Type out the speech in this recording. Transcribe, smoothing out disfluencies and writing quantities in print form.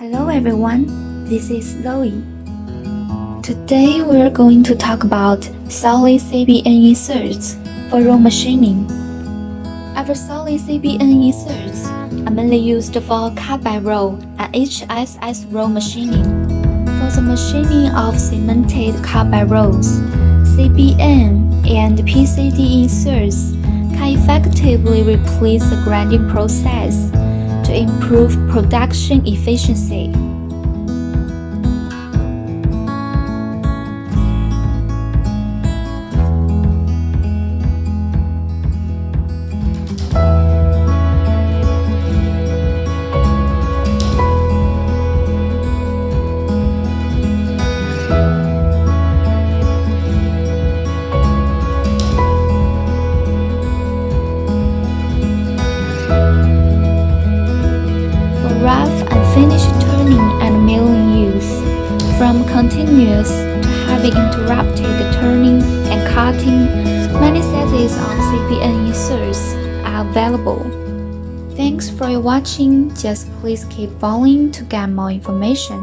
Hello everyone, this is Zoe. Today we're going to talk about solid CBN inserts for roll machining. Our solid CBN inserts are mainly used for cut-by-roll and HSS roll machining. For the machining of cemented cut-by-rolls, CBN and PCD inserts can effectively replace the grinding process to improve production efficiency. Rough and finished turning and milling use, from continuous to having interrupted turning and cutting, many sizes of CBN inserts are available. Thanks for watching. Just please keep following to get more information.